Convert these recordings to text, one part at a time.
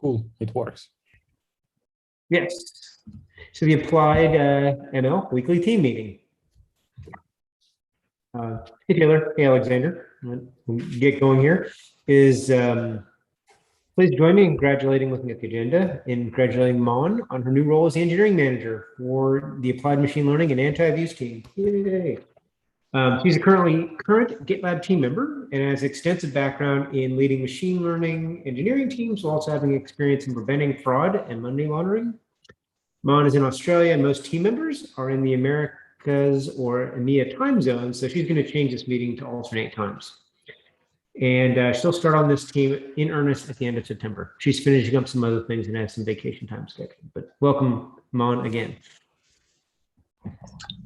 Cool, it works. Yes. So the Applied ML weekly team meeting. Hey Taylor, hey Alexander, we'll get going here. Please join me in congratulating, looking at the agenda, in congratulating Mon on her new role as the engineering manager for the Applied Machine Learning and Anti-Abuse team. Yay. She's a current GitLab team member and has extensive background in leading machine learning engineering teams, while also having experience in preventing fraud and money laundering. Mon is in Australia, and most team members are in the Americas or EMEA time zone, so she's going to change this meeting to alternate times. And she'll start on this team in earnest at the end of September. She's finishing up some other things and has some vacation time scheduled. But welcome, Mon, again.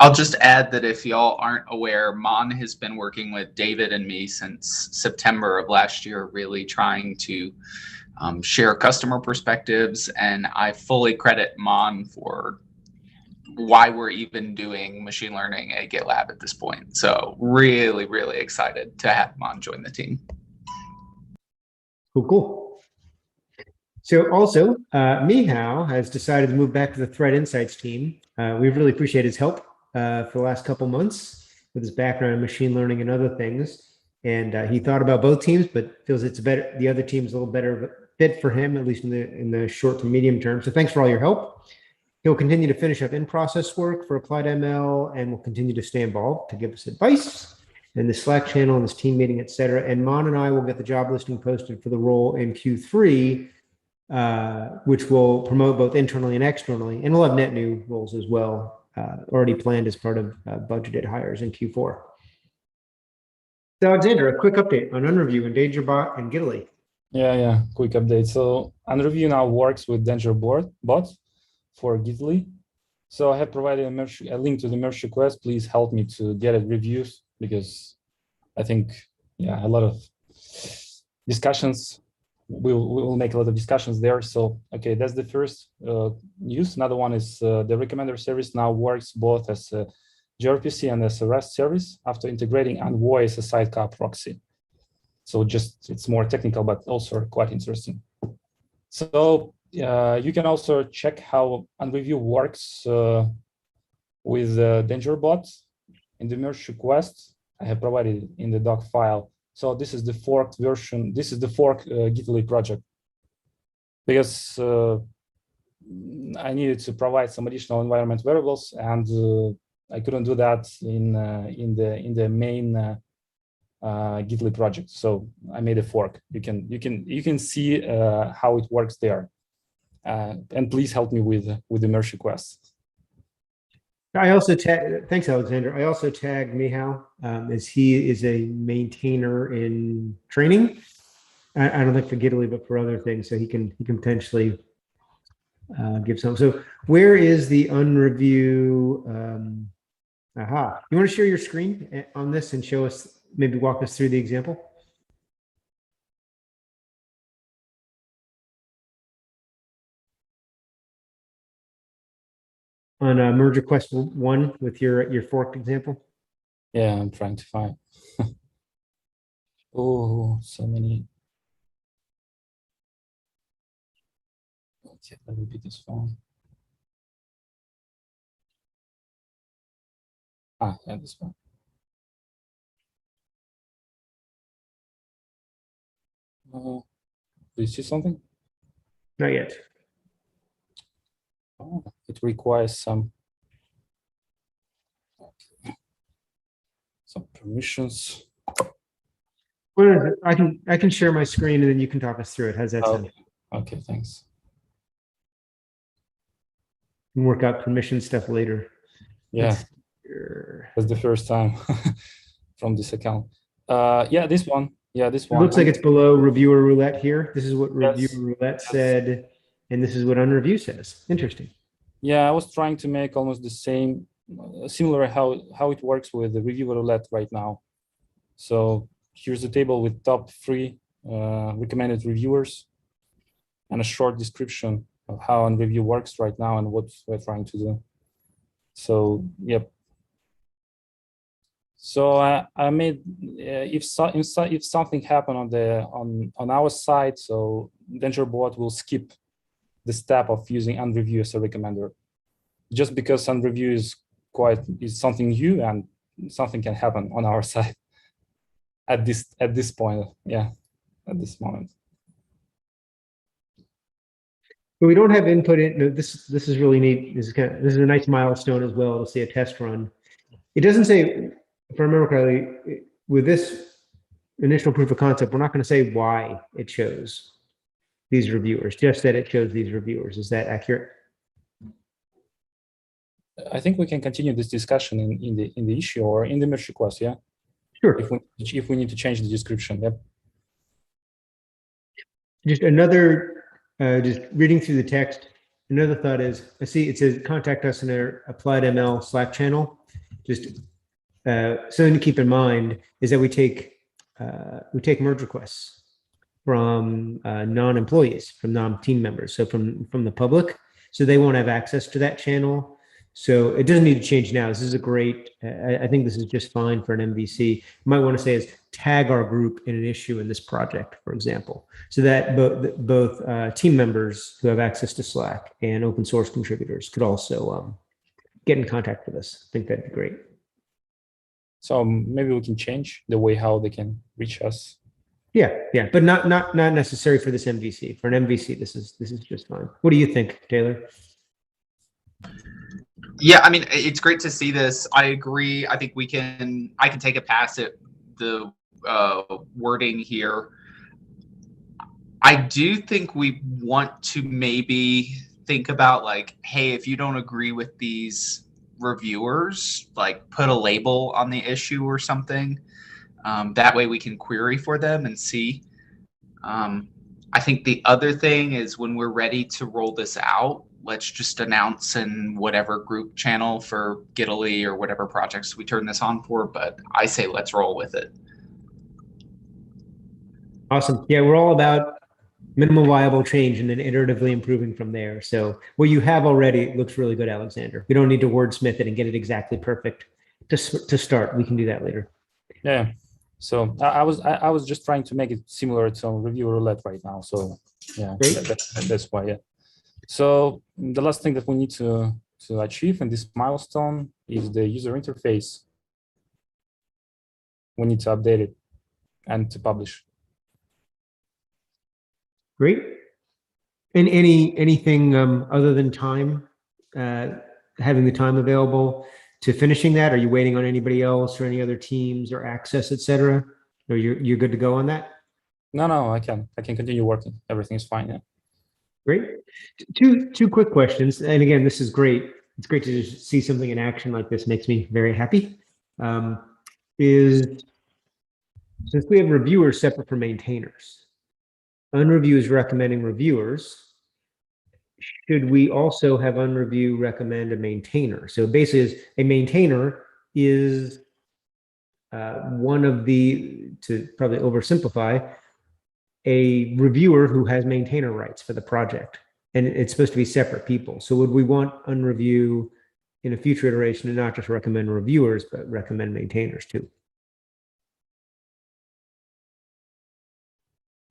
I'll just add that if y'all aren't aware, Mon has been working with David and me since September of last year, really trying to share customer perspectives. And I fully credit Mon for why we're even doing machine learning at GitLab at this point. So really, really excited to have Mon join the team. Cool. So also, Mihao has decided to move back to the Threat Insights team. We really appreciate his help for the last couple months with his background in machine learning and other things. And he thought about both teams, but feels it's better. The other team's a little better fit for him, at least in the short to medium term. So thanks for all your help. He'll continue to finish up in-process work for Applied ML and will continue to stay involved to give us advice in the Slack channel and this team meeting, et cetera. And Mon and I will get the job listing posted for the role in Q3, which will promote both internally and externally. And we'll have net new roles as well, already planned as part of budgeted hires in Q4. So Alexander, a quick update on Unreview and DangerBot and Gitly. Yeah, quick update. So Unreview now works with DangerBot for Gitly. So I have provided a link to the merge request. Please help me to get it reviews, because I think, a lot of discussions, we'll make a lot of discussions there. So, okay, that's the first news. Another one is the recommender service now works both as a gRPC and as a REST service after integrating Envoy as a sidecar proxy. So it's more technical, but also quite interesting. So you can also check how Unreview works with DangerBot in the merge request. I have provided in the doc file. So this is the forked version. This is the fork Gitly project, because I needed to provide some additional environment variables, and I couldn't do that in the main Gitly project. So I made a fork. You can see how it works there. And please help me with the merge request. I also thanks, Alexander. I also tagged Mihao, as he is a maintainer in training. I don't think for Gitly, but for other things, so he can potentially give some. So where is the Unreview? You want to share your screen on this and show us, maybe walk us through the example? On merge request 1 with your forked example? Yeah, I'm trying to find. Oh, so many. Okay, that will be this one. Yeah, this one. Do you see something? Not yet. Oh, it requires some permissions. Well, I can share my screen and then you can talk us through it. How's that sound? Okay, thanks. We can work out permission stuff later. Yeah, that's the first time from this account. Yeah, this one. Yeah, this one. It looks like it's below reviewer roulette here. This is what Yes, reviewer roulette said, and this is what Unreview says. Interesting. Yeah, I was trying to make almost the same, similar how it works with the reviewer roulette right now. So here's the table with top 3 recommended reviewers and a short description of how Unreview works right now and what we're trying to do. So, yep. So I made if something happened on our side, so DangerBot will skip the step of using unreview as a recommender, just because unreview is something new and something can happen on our side at this point. Yeah, at this moment. But we don't have input in. No, this is really neat. This is a nice milestone as well to see a test run. It doesn't say, if I remember correctly, with this initial proof of concept, we're not going to say why it shows these reviewers, just that it shows these reviewers. Is that accurate? I think we can continue this discussion in the issue or in the merge request. Yeah, Sure. If we need to change the description. Yep. Just another, just reading through the text. Another thought is, I see it says contact us in our Applied ML Slack channel. Just something to keep in mind is that we take merge requests from non-employees, from non-team members, so from the public. So they won't have access to that channel. So it doesn't need to change now. This is a great, I think this is just fine for an MVC. You might want to say is tag our group in an issue in this project, for example, so that both team members who have access to Slack and open source contributors could also get in contact with us. I think that'd be great. So maybe we can change the way how they can reach us. Yeah, but not necessary for this MVC. For an MVC, this is just fine. What do you think, Taylor? Yeah, I mean, it's great to see this. I agree. I think I can take a pass at the wording here. I do think we want to maybe think about like, hey, if you don't agree with these reviewers, like put a label on the issue or something. That way we can query for them and see. I think the other thing is when we're ready to roll this out, let's just announce in whatever group channel for Giddily or whatever projects we turn this on for, but I say let's roll with it. Awesome. Yeah, we're all about minimal viable change and then iteratively improving from there. So what you have already looks really good, Alexander. We don't need to wordsmith it and get it exactly perfect to start. We can do that later. Yeah. So I was just trying to make it similar to review roulette right now. So yeah, that's why. Yeah. So the last thing that we need to achieve in this milestone is the user interface. We need to update it and to publish. Great. And anything other than time, having the time available to finishing that? Are you waiting on anybody else or any other teams or access, et cetera? Or you're good to go on that? No, I can continue working. Everything is fine. Yeah. Great. Two quick questions. And again, this is great. It's great to just see something in action like this. Makes me very happy. Since we have reviewers separate from maintainers, unreview is recommending reviewers. Should we also have unreview recommend a maintainer? So basically, a maintainer is one of the, to probably oversimplify, a reviewer who has maintainer rights for the project, and it's supposed to be separate people. So would we want unreview in a future iteration to not just recommend reviewers, but recommend maintainers too?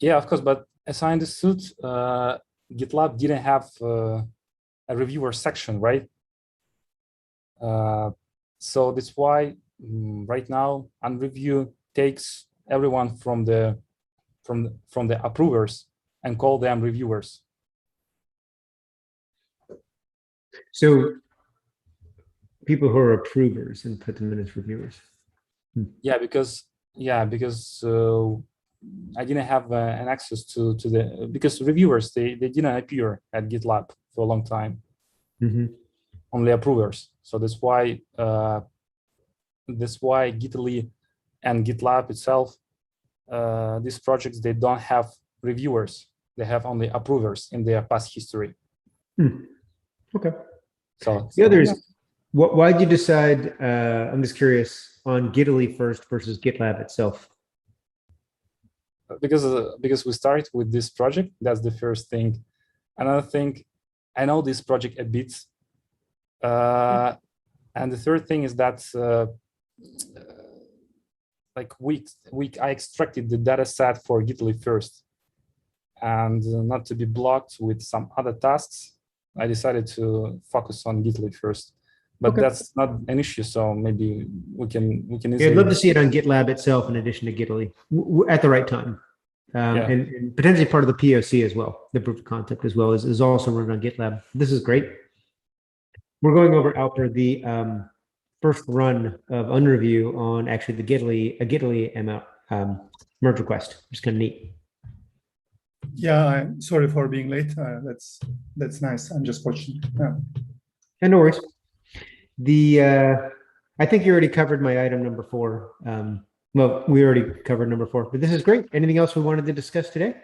Yeah, of course. But as I understood, GitLab didn't have a reviewer section, right? So that's why right now unreview takes everyone from the approvers and call them reviewers. So people who are approvers and put them in as reviewers. Yeah, because I didn't have an access to the, because reviewers they didn't appear at GitLab for a long time. Mm-hmm. Only approvers. So that's why Gitly and GitLab itself, these projects, they don't have reviewers. They have only approvers in their past history. Okay. So the others, why did you decide? I'm just curious on Gitly first versus GitLab itself. Because we started with this project. That's the first thing. Another thing, I know this project a bit. And the third thing is that like week I extracted the data set for Gitly first, and not to be blocked with some other tasks, I decided to focus on Gitly first. But Okay. that's not an issue, so maybe we can Yeah, easily. I'd love to see it on GitLab itself in addition to Gitly at the right time. Yeah. And potentially part of the POC as well, the proof of concept as well is also run on GitLab. This is great. We're going over, Alper, the first run of unreview on actually the Gitly merge request, which is kind of neat. Yeah, I'm sorry for being late. That's nice. I'm just watching. Yeah. And no worries. I think you already covered my item number 4. Well, we already covered number 4, but this is great. Anything else we wanted to discuss today?